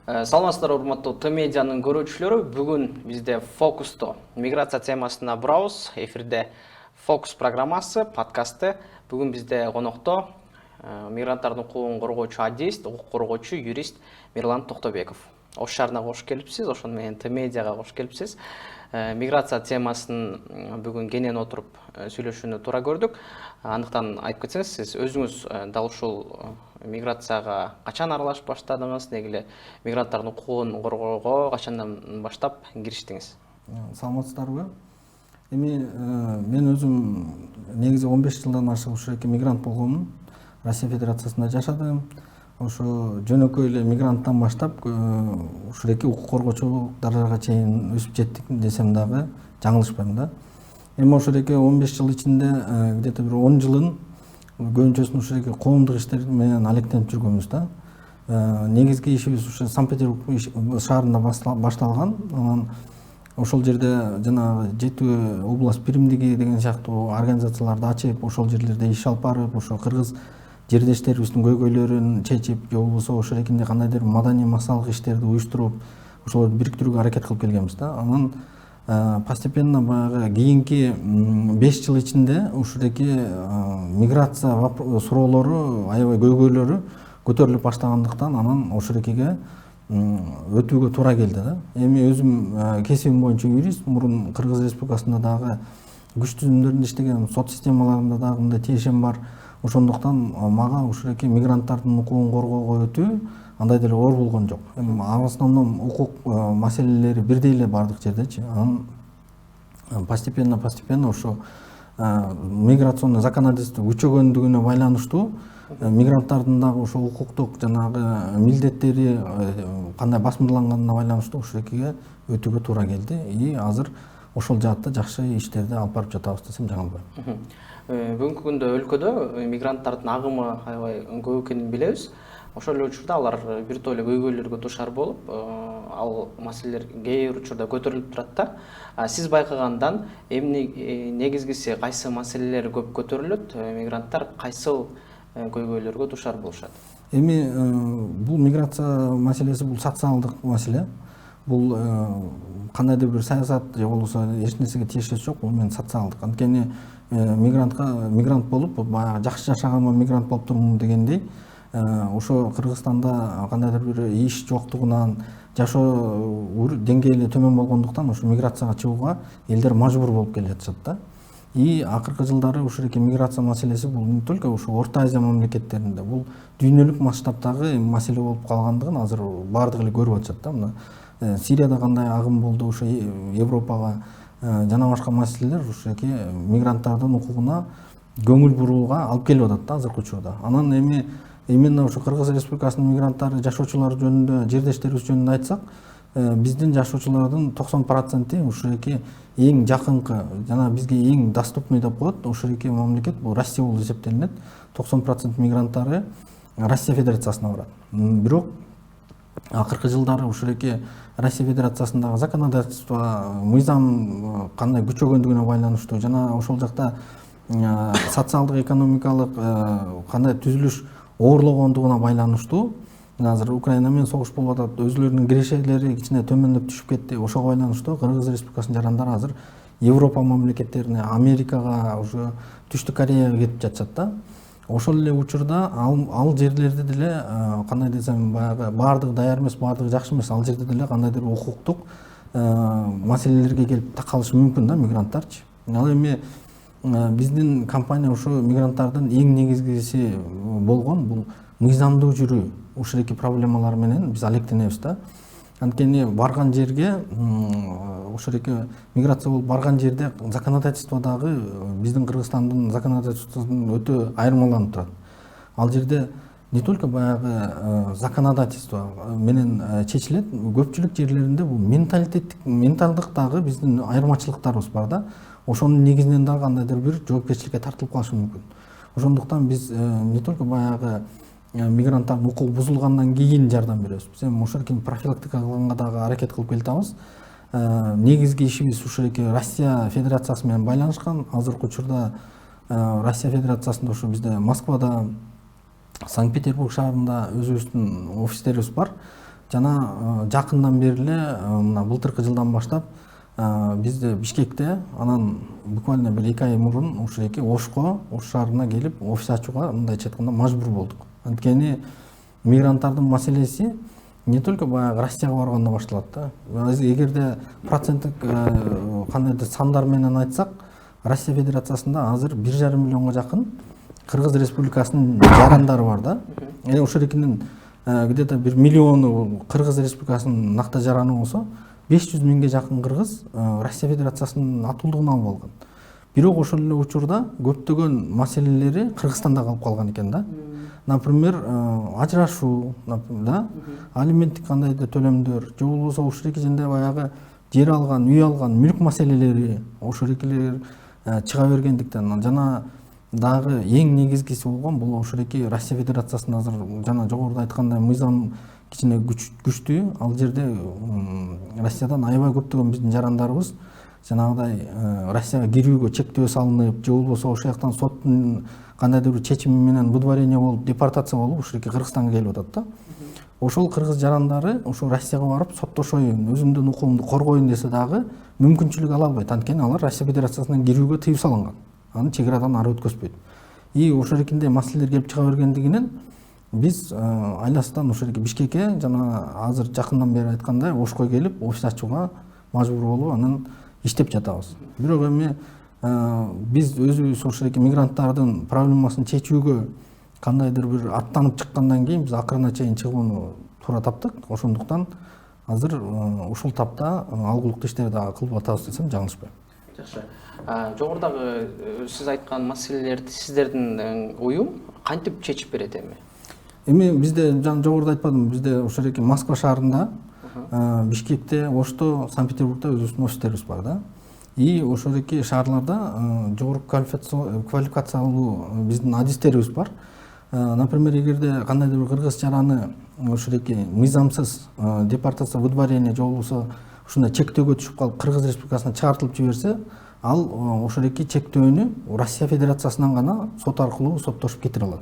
Саламатсыздар, урматтуу Т-медианын көрүүчүлөрү. Бүгүн бизде фокусту миграция темасына бурабыз. Эфирде фокус программасы, подкасты. Бүгүн бизде конокто мигранттардын укугун коргоочу адист, укук коргоочу, юрист Мирлан Токтобеков. Ош шаарына кош келипсиз, ошону менен Т-медиага кош келипсиз. Миграция темасын бүгүн кенен отуруп сүйлөшүүнү туура көрдүк. Андыктан айтып кетсеңиз, сиз өзүңүз дал ушул миграцияга качан аралашып баштадыңыз, негиле мигранттардын укугун коргоого качандан баштап кириштиңиз? Саламатсыздарбы? Эми мен өзүм негизи 15 жылдан ашык ушул мигрант болгонмун. Россия Федерациясында жашадым. Ошо жөнөкөй эле мигранттан баштап ушул укук коргоочулук даражага чейин өсүп жеттик десем дагы жаңылышпайм да. Эми ошол 15 жыл ичинде где-то бир 10 жылын көбүнчөсүн ушул коомдук иштер менен алектенип жүргөнбүз да. Негизги ишибиз ушу Санкт-Петербург шаарында башталган. Анан ошол жерде жанагы жетүү область биримдиги деген сыяктуу организацияларды ачып, ошол жерлерде иш алып барып, ошо кыргыз жердештерибиздин көйгөйлөрүн чечип, же болбосо ошол экинде кандайдыр маданий масалык иштерди уюштуруп, ошолорду бириктирүүгө аракет кылып келгенбиз да. Анан постепенно баягы кийинки 5 жыл ичинде ушул миграция суроолору, аябай көйгөйлөрү көтөрүлүп баштагандыктан анан ошол өтүүгө туура келди да. Эми өзүм кесибим боюнча юрист, мурун Кыргыз Республикасында дагы күч түзүмдөрүндө иштегем, сот системаларында дагы мындай тиешем бар. Ошондуктан мага ушул мигранттардын укугун коргоого өтүү андай деле оор болгон жок. Эми в основном укук маселелери бирдей эле бардык жердечи. Анан постепенно ошо миграционный законодательство күчөгөндүгүнө байланыштуу мигранттардын дагы ошо укуктук жанагы милдеттери кандай басымдалганына байланыштуу ушул өтүүгө туура келди. И азыр ошол жаатта жакшы иштерди алып барып жатабыз десем жаңылбайм. Бүгүнкү күндө өлкөдө мигранттардын агымы аябай көп экенин билебиз. Ошол эле учурда алар бир топ эле көйгөйлөргө дуушар болуп, ал маселелер кээ бир учурда көтөрүлүп турат да. Сиз байкагандан эмне негизгиси кайсы маселелер көп көтөрүлөт, мигранттар кайсыл көйгөйлөргө дуушар болушат? Эми бул миграция маселеси бул социалдык маселе. Бул кандайдыр бир саясат же болбосо эч нерсеге тиешеси жок, бул мен социалдык. Анткени мигрант болуп, баягы жакшы жашаганмын, мигрант болуп турмун дегендей, ошо Кыргызстанда кандайдыр бир иш жоктугунан, жашоо деңгээли төмөн болгондуктан ошо миграцияга чыгууга элдер мажбур болуп келе жатышат да. И акыркы жылдары ушул миграция маселеси бул не только ушу Орто Азия мамлекеттеринде, бул дүйнөлүк масштабтагы маселе болуп калгандыгын азыр баардыгы эле көрүп атышат да. Мына Сирияда кандай агым болду, ошо Европага жана башка маселелер ушул мигранттардын укугуна көңүл бурууга алып келип атат да азыркы учурда. Анан эми именно ушу Кыргыз Республикасынын мигранттары, жашоочулары жөнүндө, жердештерибиз жөнүндө айтсак, биздин жашоочулардын 90% ушул эң жакынкы жана бизге эң доступный деп коет ушул мамлекет бул Россия болуп эсептелинет. 90% мигранттары Россия Федерациясына барат. Бирок акыркы жылдары ушул Россия Федерациясындагы законодательство, мыйзам кандай күчөгөндүгүнө байланыштуу жана ошол жакта социалдык, экономикалык кандай түзүлүш оорлогондугуна байланыштуу. Азыр Украина менен согуш болуп атат, өзүлөрүнүн кирешелери кичине төмөндөп түшүп кетти. Ошого байланыштуу Кыргыз Республикасынын жарандары азыр Европа мамлекеттерине, Америкага, уже Түштүк Кореяга кетип жатышат да. Ошол эле учурда ал жерлерде деле кандай десем, баягы баардыгы даяр эмес, баардыгы жакшы эмес, ал жерде деле кандайдыр укуктук маселелерге келип такалышы мүмкүн да мигранттарчы. Ал эми биздин компания ушу мигранттардын эң негизгиси болгон бул мыйзамдуу жүрүү. Ушул проблемалар менен биз алектенебиз да. Анткени барган жерге ушул миграция болуп барган жерде законодательстводагы биздин Кыргызстандын законодательствосунан өтө айырмаланып турат. Ал жерде не только баягы законодательство менен чечилет, көпчүлүк жерлеринде бул менталдыктагы биздин айырмачылыктарыбыз бар да. Ошонун негизинен дагы кандайдыр бир жоопкерчиликке тартылып калышы мүмкүн. Ошондуктан биз не только баягы мигранттардын укугу бузулгандан кийин жардам беребиз. Биз эми ошол профилактика кылганга дагы аракет кылып келатабыз. Негизги ишибиз ушул Россия Федерациясы менен байланышкан. Азыркы учурда Россия Федерациясында ушу бизде Москвада, Санкт-Петербург шаарында өзүбүздүн офистерибиз бар. жана жакындан бери эле мына былтыркы жылдан баштап бизде Бишкекте анан буквально бир 2 ай мурун ушеки Ошко, Ош шаарына келип офис ачууга мындайча айтканда мажбур болдук. Анткени мигранттардын маселеси не только баягы Россияга барганда башталат да. Эгерде проценттик кандайдыр сандар менен айтсак, Россия Федерациясында азыр 1,5 миллионго жакын Кыргыз Республикасынын жарандары бар да. Ошоликинин где-то 1 миллиону Кыргыз Республикасынын накта жараны болсо, 500 миңге жакын кыргыз Россия Федерациясынын атуулдугун алып алган. Бирок ошол эле учурда көптөгөн маселелери Кыргызстанда калып калган экен да. Например, ажырашуу, да, алименттик кандайдыр төлөмдөр, же болбосо ушул жерде баягы жер алган, үй алган, мүлк маселелери ошоликилер чыга бергендиктен жана дагы эң негизгиси болгон бул ошолики Россия Федерациясында азыр жана жогоруда айткандай мыйзам кичине күчтүү. Ал жерде Россиядан аябай көптөгөн биздин жарандарыбыз жанагыдай Россияга кирүүгө чектөө салынып, же болбосо ошол жактан соттун кандайдыр бир чечими менен выдворение болуп, депортация болуп ушуки Кыргызстанга келип атат да. Ошол кыргыз жарандары ошо Россияга барып соттошоюн, өзүмдүн укугумду коргоюн десе дагы мүмкүнчүлүк ала албайт. Анткени алар Россия Федерациясынан кирүүгө тыюу салынган. Аны чек арадан ары өткөзбөйт. Ошоликиндей маселелер келип чыга бергендигинен биз айласынан ошолики Бишкекке жана азыр жакындан бери айткандай Ошко келип офис ачууга мажбур болуп анан иштеп жатабыз. Бирок эми биз өзүбүз ошолики мигранттардын проблемасын чечүүгө кандайдыр бир аттанып чыккандан кийин биз акырына чейин чыгууну туура таптык. Ошондуктан азыр ушул тапта алгылыктуу иштерди дагы кылып атабыз десем жаңылышпайм. Жакшы. Жогорудагы сиз айткан маселелерди сиздердин уюм кантип чечип берет эми? Эми бизде жогоруда айтпадымбы, бизде ошолики Москва шаарында, Бишкекте, Ошто, Санкт-Петербургда өзүбүздүн офистерибиз бар да. Ошолики шаарларда жогорку квалификациялуу биздин адистерибиз бар. Например, эгерде кандайдыр бир кыргыз жараны ошолики мыйзамсыз депортация, выдворение же болбосо ушундай чектөөгө түшүп калып Кыргыз Республикасына чыгартылып жиберсе, ал ошолики чектөөнү Россия Федерациясынан гана сот аркылуу соттошуп кетире алат.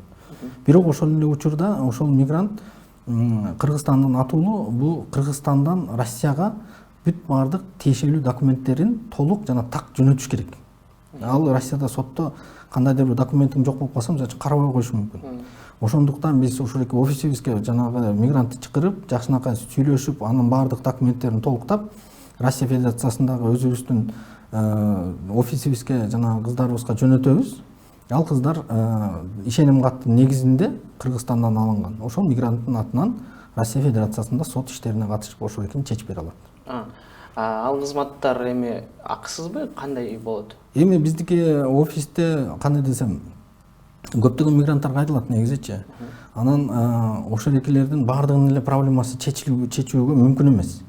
Бирок ошол эле учурда ошол мигрант Кыргызстандын атуулу бул Кыргызстандан Россияга бүт баардык тиешелүү документтерин толук жана так жөнөтүш керек. Ал Россияда сотто кандайдыр бир документиң жок болуп калса, мисалы карабай коюшу мүмкүн. Ошондуктан биз ошолики офисибизге жанагы мигрантты чакырып, жакшынакай сүйлөшүп, анын баардык документтерин толуктап, Россия Федерациясындагы өзүбүздүн офисибизге жана кыздарыбызга жөнөтөбүз. Ал кыздар ишеним каттын негизинде Кыргызстандан алынган. Ошол мигранттын атынан Россия Федерациясында сот иштерине катышып ошоликин чечип бере алат. Ал кызматтар эми акысызбы, кандай болот? Эми биздики офисте кандай десем, көптөгөн мигранттар кайрылат негизичи. Анан ошоликилердин баардыгынын эле проблемасы чечүүгө мүмкүн эмес.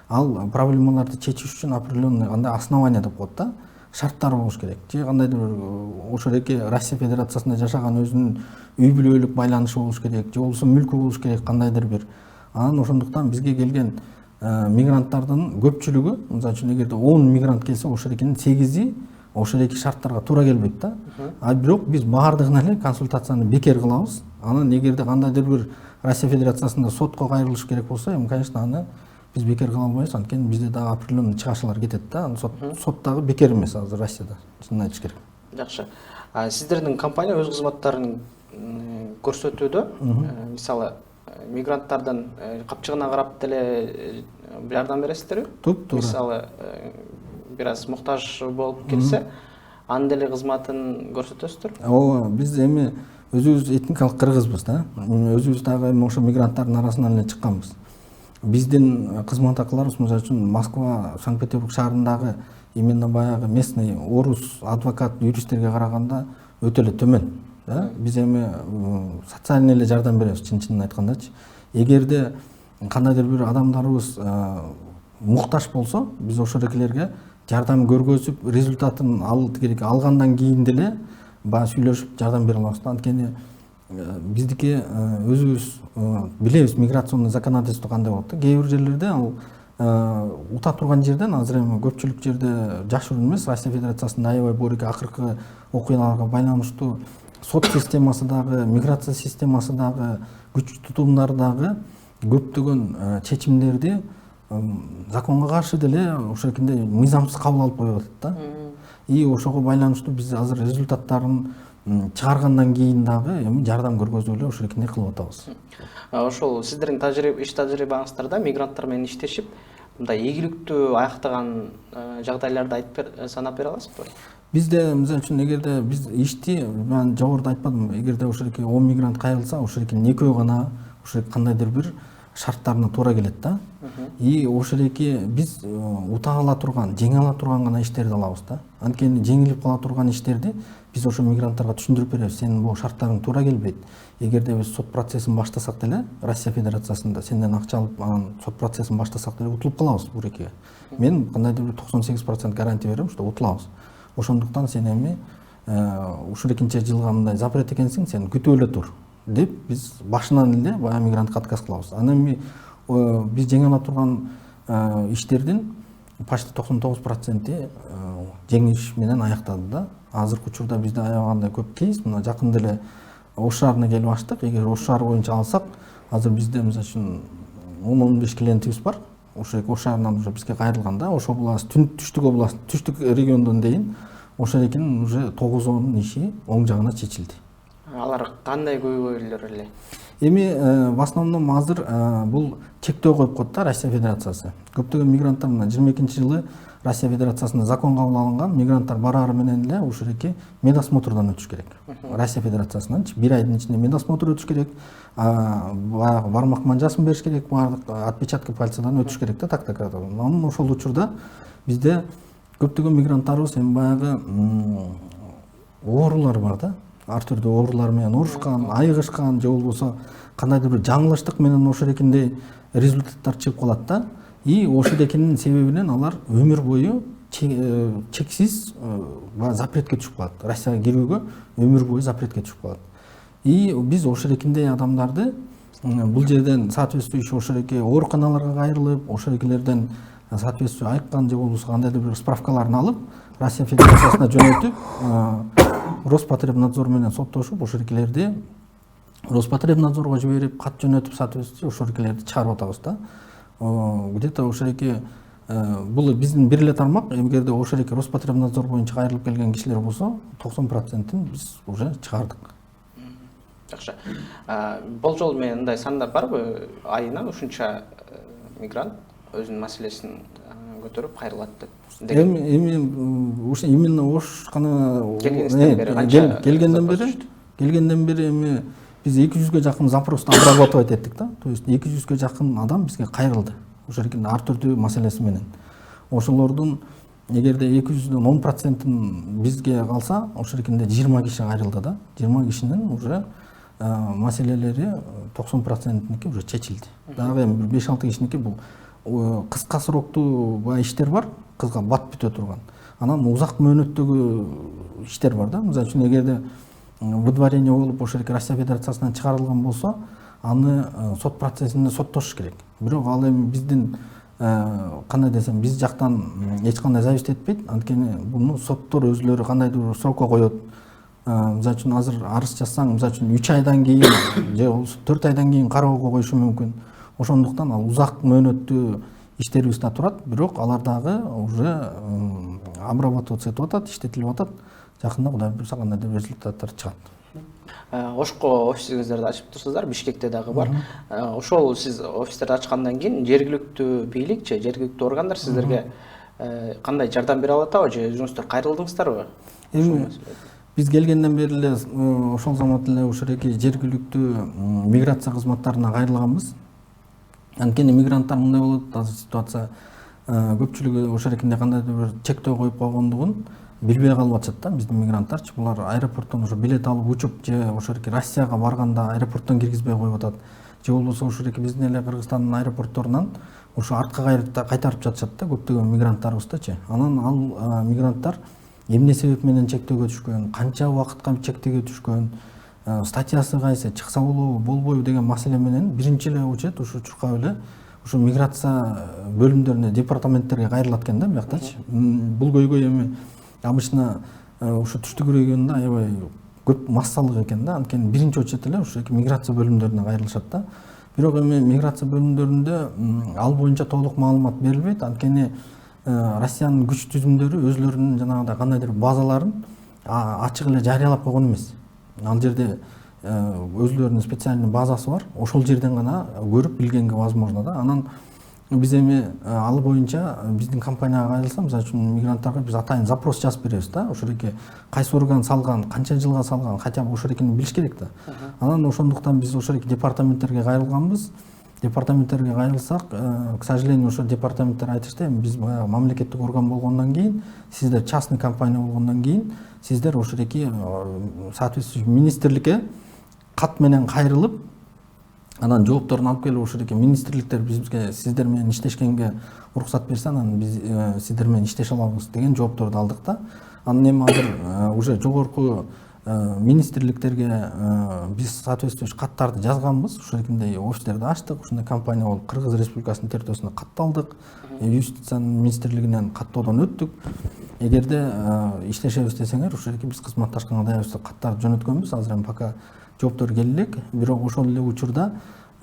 Ал проблемаларды чечиш үчүн определенный кандай основания деп коет да, шарттар болуш керек. Же кандайдыр ошолики Россия Федерациясында жашаган өзүнүн үй бүлөлүк байланышы болуш керек, же болбосо мүлкү болуш керек кандайдыр бир. Анан ошондуктан бизге келген мигранттардын көпчүлүгү, мисалы үчүн эгерде 10 мигрант келсе, ошоликинин 8и ошолики шарттарга туура келбейт да. Бирок биз баардыгына эле консультацияны бекер кылабыз. Анан эгерде кандайдыр бир Россия Федерациясында сотко кайрылыш керек болсо, эми конечно аны биз бекер кыла албайбыз. Анткени бизде дагы определенный чыгашалар кетет да. Сот дагы бекер эмес азыр Россияда. Чынын айтыш керек. Жакшы. Сиздердин компания өз кызматтарын көрсөтүүдө, мисалы мигранттардын капчыгына карап деле жардам бересиздерби? Туура. Мисалы бир аз муктаж болуп келсе, анын деле кызматын көрсөтөсүздөр? Ооба, биз эми өзүбүз этникалык кыргызбыз да. Өзүбүз дагы эми ошо мигранттардын арасынан эле чыкканбыз. Биздин кызмат акыларыбыз, мисалы үчүн Москва, Санкт-Петербург шаарындагы именно баягы местный орус адвокат, юристтерге караганда өтө эле төмөн. Биз эми социальный эле жардам беребиз, чын айткандачы. Эгерде кандайдыр бир адамдарыбыз муктаж болсо, биз ошолерге жардам көргөзүп, результатын алгандан кийин деле баягы сүйлөшүп жардам бере алабыз. Анткени биздики өзүбүз билебиз миграционный законодательство кандай болот. Кээ бир жерлерде ал ута турган жерден азыр эми көпчүлүк жерде жашыруун эмес, Россия Федерациясында аябай борики акыркы окуяларга байланыштуу сот системасы дагы, миграция системасы дагы, күч тутумдары дагы көптөгөн чечимдерди законго каршы деле ошентип мыйзамсыз кабыл алып коюп атат да. И ошого байланыштуу биз азыр результаттарын чыгаргандан кийин дагы эми жардам көргөзүп эле ошентип кылып атабыз. Ошол сиздердин иш тажрыйбаңыздарда мигранттар менен иштешип, мындай ийгиликтүү аяктаган жагдайларды санап бере аласызбы? Бизде мисалы үчүн эгерде биз ишти мен жогоруда айтпадымбы, эгерде ошентип 10 мигрант кайрылса, ошентип экөө гана ошентип кандайдыр бир шарттарына туура келет да. И ошентип биз утаа ала турган, жеңе ала турган гана иштерди алабыз да. Анткени жеңилип кала турган иштерди биз ошо мигранттарга түшүндүрүп беребиз. Сенин бул шарттарың туура келбейт. Эгерде биз сот процессин баштасак деле, Россия Федерациясында сенден акча алып, анан сот процессин баштасак деле утулуп калабыз бул экиге. Мен кандайдыр бир 98% гарантия берем, что утулабыз. Ошондуктан сен эми ушул экинчи жылга мындай запрет экенсиң, сен күтүп эле тур деп биз башынан эле баягы мигрантка отказ кылабыз. Анан эми биз жеңе ала турган иштердин почти 99% жеңиш менен аяктады да. Азыркы учурда бизде аябагандай көп кейс, мына жакында эле Ош шаарына келип ачтык. Эгер Ош шаары боюнча алсак, азыр бизде мисалы үчүн 10-15 клиентибиз бар. Ошо Ош шаарынан уже бизге кайрылган да. Ош областы, түштүк область, түштүк региондон дейин ошонекинин уже 9-10 иши оң жагына чечилди. Алар кандай көйгөйлөр эле? Эми в основном азыр бул чектөө коюп коет да Россия Федерациясы. Көптөгөн мигранттар мына 22-жылы Россия Федерациясында закон кабыл алынган, мигранттар барары менен эле ушуреки медосмотрдон өтүш керек. Россия Федерациясынан 1 айдын ичинде медосмотр өтүш керек, баягы бармак манжасын бериш керек, баардык отпечатки пальцадан өтүш керек да, так. Анан ошол учурда бизде көптөгөн мигранттарыбыз эми баягы оорулар бар да. Ар түрдүү оорулар менен урушкан, айыгышкан, же болбосо кандайдыр бир жаңылыштык менен ошондой результаттар чыгып калат да. И ошондойкинин себебинен алар өмүр бою чексиз запретке түшүп калат. Россияга кирүүгө өмүр бою запретке түшүп калат. И биз ошондойкиндей адамдарды бул жерден соответствующий ошондойки ооруканаларга кайрылып, ошондойкилерден соответствующий айыккан же болбосо кандайдыр бир справкаларын алып, Россия Федерациясына жөнөтүп, Роспотребнадзор менен соттошуп, ошондойкилерди Роспотребнадзорго жиберип, кат жөнөтүп, соответствующий ошондойкилерди чыгарып атабыз да. Где-то ошондойки бул биздин бир эле тармак, эгерде ошондойки Роспотребнадзор боюнча кайрылып келген кишилер болсо, 90%-ин биз уже чыгардык. Жакшы. Болжол менен мындай сандар барбы? Айына ушунча мигрант өзүнүн маселесин көтөрүп кайрылат деп. Эми ушу именно Ош гана келгенден бери эми биз 200ге жакын запросту обрабатывать эттик да. То есть 200ге жакын адам бизге кайрылды. Ошондой ар түрдүү маселеси менен. Ошолордун эгерде 200дөн 10%-ин бизге калса, ошондойкинде 20 киши кайрылды да. 20 кишинин уже маселелери 90%-ники уже чечилди. Дагы эми 5-6 кишиники бул кыска сроктуу баягы иштер бар, кызга бат бүтө турган. Анан узак мөөнөттөгү иштер бар да. Мисалы үчүн эгерде выдворение болуп ошондой Россия Федерациясынан чыгарылган болсо, аны сот процессинде соттош керек. Бирок ал эми биздин кандай десем, биз жактан эч кандай зависит этпейт. Анткени буну соттор өзүлөрү кандайдыр бир срокко коет. Мисалы үчүн азыр арыз жазсаң, мисалы үчүн 3 айдан кийин же болбосо 4 айдан кийин кароого коюшу мүмкүн. Ошондуктан ал узак мөөнөттүү иштерибиз да турат, бирок алар дагы уже обрабатываться этип атат, иштетилип атат. Жакында Кудай буйрса кандайдыр результаттар чыгат. Ошко офисиңиздерди ачып турсуздар, Бишкекте дагы бар. Ошол сиз офистерди ачкандан кийин жергиликтүү бийлик же жергиликтүү органдар сиздерге кандай жардам бере алат же өзүңүздөр кайрылдыңыздарбы? Эми биз келгенден бери эле ошол замат эле ошондойки жергиликтүү миграция кызматтарына кайрылганбыз. Анткени мигранттар мындай болот, азыр ситуация көпчүлүгү ошондойкинде кандайдыр бир чектөө коюп койгондугун билбей калып атышат да. Биздин мигранттарчы булар аэропорттон уже билет алып учуп же ошондойки Россияга барганда аэропорттон киргизбей коюп атат. Же болбосо ошондойки биздин эле Кыргызстандын аэропортторунан ошо артка кайтарып жатышат да көптөгөн мигранттарыбыздычы. Анан ал мигранттар эмне себеп менен чектөөгө түшкөн, канча убакытка чектөөгө түшкөн, статьясы кайсы, чыкса болобу, болбойбу деген маселе менен биринчи эле учет ушу чуркап эле ушу миграция бөлүмдөрүнө, департаменттерге кайрылат экен да бияктачы. Бул көйгөй эми обычно ушу түштүк регионунда аябай көп массалык экен да. Анткени биринчи очередь эле ушу миграция бөлүмдөрүнө кайрылышат да. Бирок эми миграция бөлүмдөрүндө ал боюнча толук маалымат берилбейт. Анткени Россиянын күч түзүмдөрү өзлөрүнүн жанагындай кандайдыр базаларын ачык эле жарыялап койгон эмес. Ал жерде өзлөрүнүн специальный базасы бар. Ошол жерден гана көрүп билгенге возможно да. Анан биз эми ал боюнча биздин компанияга кайрылса, мисалы үчүн мигранттарга биз атайын запрос жазып беребиз да. Ошол эки кайсы орган салган, канча жылга салган, хотя бы ошол экини билиш керек да. Анан ошондуктан биз ошол эки департаменттерге кайрылганбыз. Департаменттерге кайрылсак, к сожалению, ошо департаменттер айтышты, эми биз баягы мамлекеттик орган болгондон кийин, сиздер частный компания болгондон кийин, сиздер ошол эки соответствующий министрликке кат менен кайрылып, анан жоопторун алып келип ошол эки министрликтер бизге сиздер менен иштешкенге уруксат берсе, анан биз сиздер менен иштеше алабыз деген жоопторду алдык да. Анан эми азыр уже жогорку министрликтерге биз соответствующий каттарды жазганбыз. Ошол экиндей офистерди ачтык. Ушундай компания болуп Кыргыз Республикасынын территориясына катталдык. Юстиция министрлигинен каттоодон өттүк. Эгерде иштешебиз десеңер, ошол эки биз кызматташканга даярбыз деп каттарды жөнөткөнбүз. Азыр эми пока жооптор келе элек. Бирок ошол эле учурда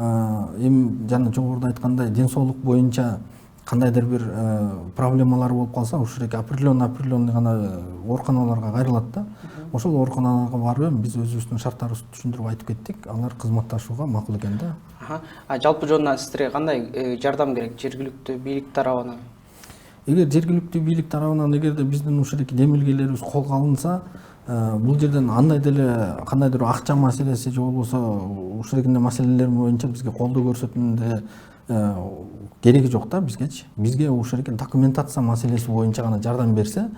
эми жана жогоруда айткандай ден соолук боюнча кандайдыр бир проблемалар болуп калса, ошол эки определенный гана ооруканаларга кайрылат да. Ошол ооруканаларга барып биз өзүбүздүн шарттарыбызды түшүндүрүп айтып кеттик. Алар кызматташууга макул экен да. Жалпы жонунан сиздерге кандай жардам керек жергиликтүү бийлик тарабынан? Эгер жергиликтүү бийлик тарабынан эгерде биздин ушул эки демилгелерибиз колго алынса, бул жерден андай деле кандайдыр акча маселеси же болбосо ушул экиндей маселелер боюнча бизге колдоо көрсөтүүнүн кереги жок да бизгечи. Бизге ушул эки документация маселеси боюнча гана жардам берсе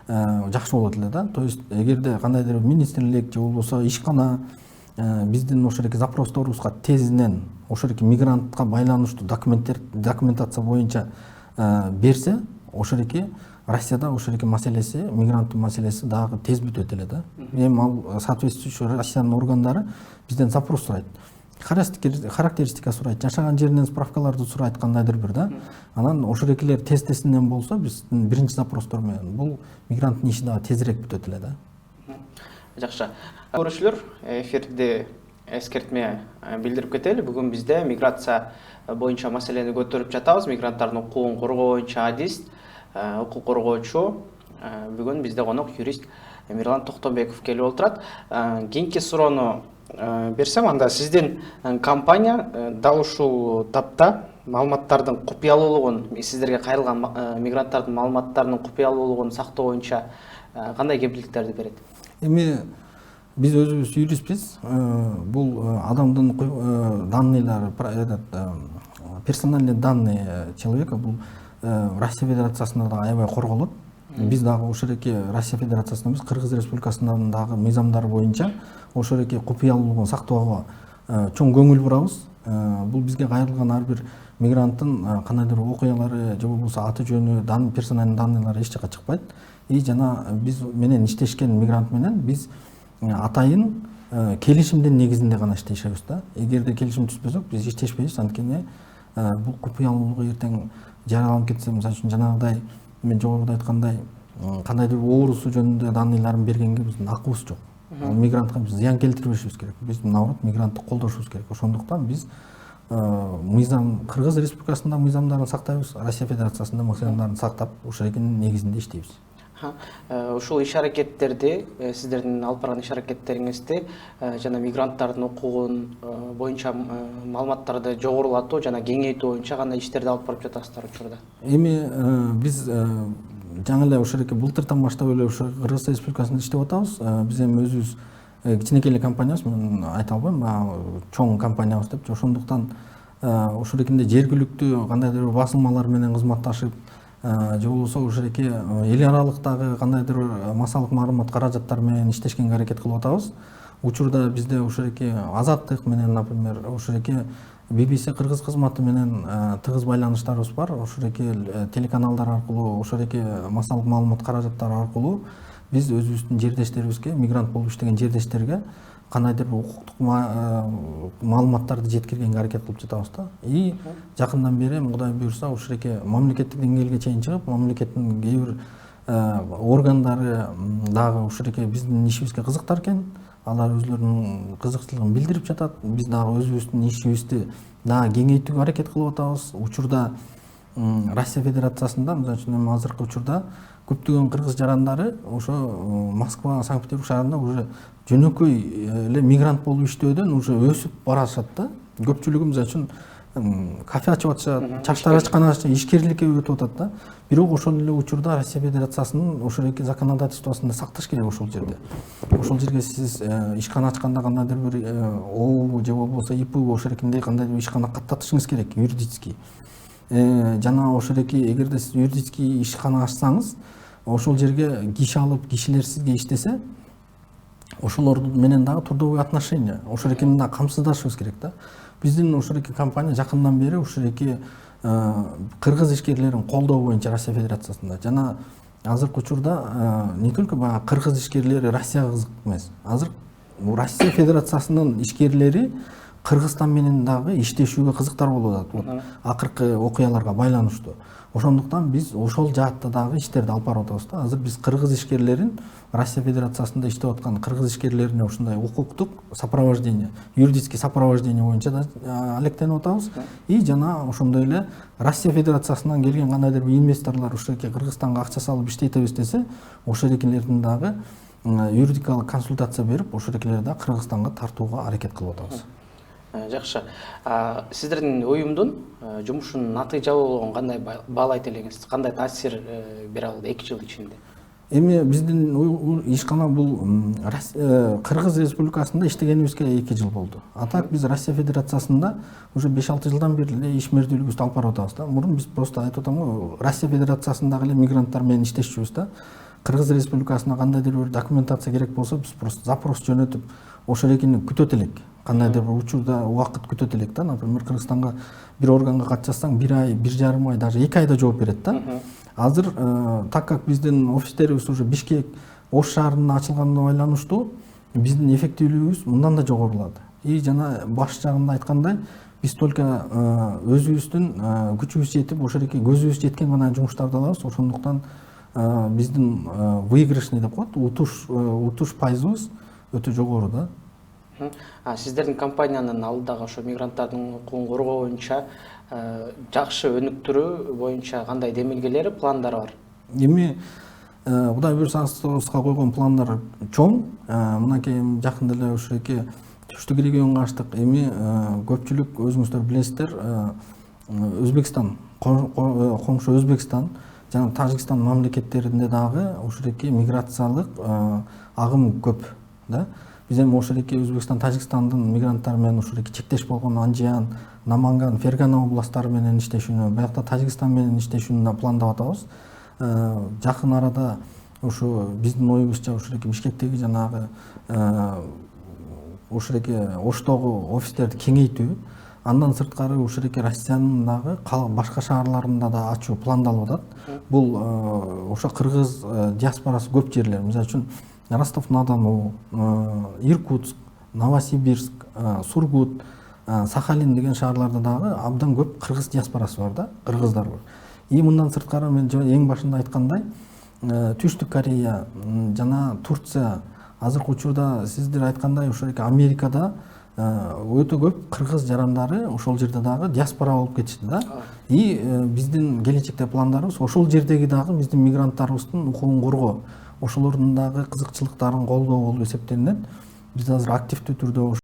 жакшы болот эле да. То есть эгерде кандайдыр министрлик же болбосо ишкана биздин ошол эки запросторубузга тезинен ошол эки мигрантка байланыштуу документация боюнча берсе, ошол эки Россияда ошол эки маселеси, мигранттын маселеси дагы тез бүтөт эле да. Эми ал соответствующий Россиянын органдары бизден запрос сурайт. Характеристика сурайт, жашаган жеринен справкаларды сурайт кандайдыр бир да. Анан ошол экилер тез-тезинен болсо, биздин биринчи запростор менен бул мигранттын иши дагы тезирээк бүтөт эле да. Жакшы. Көрүүчүлөр, эфирде эскертме билдирип кетели. Бүгүн бизде миграция боюнча маселени көтөрүп жатабыз. Мигранттардын укугун коргоо боюнча адист, укук коргоочу. Бүгүн бизде конок юрист Мирлан Токтобеков келип отурат. Кийинки суроону берсем, анда сиздин компания дал ушул тапта маалыматтардын купуялуулугун, сиздерге кайрылган мигранттардын маалыматтарынын купуялуулугун сактоо боюнча кандай кепилдиктерди берет? Эми биз өзүбүз юристпиз. Бул адамдын данныйлары, персональный данные человека бул Россия Федерациясында да аябай корголот. Биз дагы ошол эки Россия Федерациясында эмес, Кыргыз Республикасынын дагы мыйзамдары боюнча ошол эки купуялуулугун сактоого чоң көңүл бурабыз. Бул бизге кайрылган ар бир мигранттын кандайдыр окуялары же болбосо аты жөнү, персональный данныйлары эч жакка чыкпайт. И жана биз менен иштешкен мигрант менен биз атайын келишимдин негизинде гана иштешебиз да. Эгерде келишим түзбөсөк, биз иштешпейбиз. Анткени бул купуялуулугу эртең жараланып кетсе, мисалы үчүн жанагыдай мен жогоруда айткандай кандайдыр оорусу жөнүндө данныйларын бергенге биздин акыбыз жок. Мигрантка биз зыян келтирбешибиз керек. Биз наоборот мигрантты колдошубуз керек. Ошондуктан биз мыйзам, Кыргыз Республикасында мыйзамдарын сактайбыз, Россия Федерациясында мыйзамдарын сактап, ошол экинин негизинде иштейбиз. Ушул иш-аракеттерди, сиздердин алып барган иш-аракеттериңизди жана мигранттардын укугун боюнча маалыматтарды жогорулатуу жана кеңейтүү боюнча кандай иштерди алып барып жатасыздар учурда? Эми биз жаңы эле ошол эки былтыртан баштап эле ошо Кыргыз Республикасында иштеп атабыз. Биз эми өзүбүз кичинекей эле компаниябыз, мен айта албайм, чоң компаниябыз деп. Ошондуктан ошол экинде жергиликтүү кандайдыр бир басылмалар менен кызматташып, же болбосо ошол эки эл аралыктагы кандайдыр бир массалык маалымат каражаттар менен иштешкенге аракет кылып атабыз. Учурда бизде ошол эки Азаттык менен, например, ошол эки BBC Кыргыз кызматы менен тыгыз байланыштарыбыз бар. Ошол эки телеканалдар аркылуу, ошол эки массалык маалымат каражаттары аркылуу биз өзүбүздүн жердештерибизге, мигрант болуп иштеген жердештерге кандайдыр бир укуктук маалыматтарды жеткиргенге аракет кылып жатабыз да. И жакындан бери Кудай буйрса ошол эки мамлекеттик деңгээлге чейин чыгып, мамлекеттин кээ бир органдары дагы ошол эки биздин ишибизге кызыктар экен. алар өзлөрүнүн кызыкчылыгын билдирип жатат. Биз дагы өзүбүздүн ишибизди дагы кеңейтүүгө аракет кылып атабыз. Учурда Россия Федерациясында, мисалы үчүн эми азыркы учурда көптөгөн кыргыз жарандары ошо Москва, Санкт-Петербург шаарында уже жөнөкөй эле мигрант болуп иштөөдөн уже өсүп барышат да. Көпчүлүгү мисалы үчүн кафе ачып атышат, чачтар ачкан ишкерликке өтүп атат да. Бирок ошол эле учурда Россия Федерациясынын ошол законодательствосунда сакташ керек ошол жерде. Ошол жерге сиз ишкана ачканда кандайдыр бир ООО же болбосо ИП ошол эркинде кандайдыр бир ишкана каттатышыңыз керек юридический. Жана ошол эгерде сиз юридический ишкана ачсаңыз, ошол жерге киши алып, кишилер сизге иштесе, ошолор менен дагы трудовые отношения, ошол эркинде дагы камсыздашыбыз керек да. Биздин ошол компания жакындан бери ошол кыргыз ишкерлерин колдоо боюнча Россия Федерациясында жана азыркы учурда не только баягы кыргыз ишкерлери Россияга кызык эмес. Азыр Россия Федерациясынын ишкерлери Кыргызстан менен дагы иштешүүгө кызыктар болуп атат. Вот акыркы окуяларга байланыштуу. Ошондуктан биз ошол жаатта дагы иштерди алып барып атабыз да. Азыр биз кыргыз ишкерлерин Россия Федерациясында иштеп аткан кыргыз ишкерлерине ушундай укуктук сопровождение, юридический сопровождение боюнча да алектенип атабыз. И жана ошондой эле Россия Федерациясынан келген кандайдыр бир инвесторлор ушул Кыргызстанга акча салып иштетебиз десе, ошол эркинлердин дагы юридикалык консультация берип, ошол эркинлерди дагы Кыргызстанга тартууга аракет кылып атабыз. Жакшы. Сиздердин уюмдун жумушунун натыйжалуулугун кандай баалайт элеңиз? Кандай таасир бере алды 2 жыл ичинде? Эми биздин ишкана бул Кыргыз Республикасында иштегенибизге 2 жыл болду. А так биз Россия Федерациясында уже 5-6 жылдан бери эле ишмердүүлүгүбүздү алып барып атабыз да. Мурун биз просто айтып атам го, Россия Федерациясындагы эле мигранттар менен иштешчүбүз да. Кыргыз Республикасына кандайдыр бир документация керек болсо, биз просто запрос жөнөтүп, ошол эркини күтөт элек. Кандайдыр бир учурда убакыт күтөт элек да. Например, Кыргызстанга бир органга кат жазсаң 1 ай, 1,5 ай, даже 2 айда жооп берет да. Азыр так как биздин офистерибиз уже Бишкек, Ош шаарында ачылганына байланыштуу, биздин эффективдүүлүгүбүз мындан да жогорулады. И жана баш жагында айткандай, биз только өзүбүздүн күчүбүз жетип, ошол көзүбүз жеткен гана жумуштарды алабыз. Ошондуктан биздин выигрышный деп коет, утуш пайызыбыз өтө жогору да. Сиздердин компаниянын алдыдагы ошо мигранттардын укугун коргоо боюнча жакшы өнүктүрүү боюнча кандай демилгелери, пландары бар? Эми Кудай буюрса астыбызга койгон пландар чоң. Мынакей жакында эле ошол түштүк регионго ачтык. Эми көпчүлүк өзүңүздөр билесиздер, Өзбекстан, коңшу Өзбекстан жана Тажикстан мамлекеттеринде дагы ошол миграциялык агым көп да. Биз эми ошол Өзбекстан, Тажикстандын мигранттары менен ошол чектеш болгон Анжиян, Наманган, Фергана областтары менен иштешүүнү, баягыда Тажикстан менен иштешүүнү пландап атабыз. Жакын арада ошо биздин оюбузча ошол Бишкектеги жанагы ошол Оштогу офистерди кеңейтүү, андан сырткары ошол Россиянын дагы башка шаарларында да ачуу пландалып атат. Бул ошо кыргыз диаспорасы көп жерлер, мисалы үчүн Ростов-на-Дону, Иркутск, Новосибирск, Сургут, Сахалин деген шаарларда дагы абдан көп кыргыз диаспорасы бар да, кыргыздар бар. И мындан сырткары мен эң башында айткандай, Түштүк Корея жана Турция, азыркы учурда сиздер айткандай ошол Америкада өтө көп кыргыз жарандары ошол жерде дагы диаспора болуп кетишти да. И биздин келечекте пландарыбыз ошол жердеги дагы биздин мигранттарыбыздын укугун коргоо, ошолордун дагы кызыкчылыктарын колдоо болуп эсептелинет. Биз азыр активдүү түрдө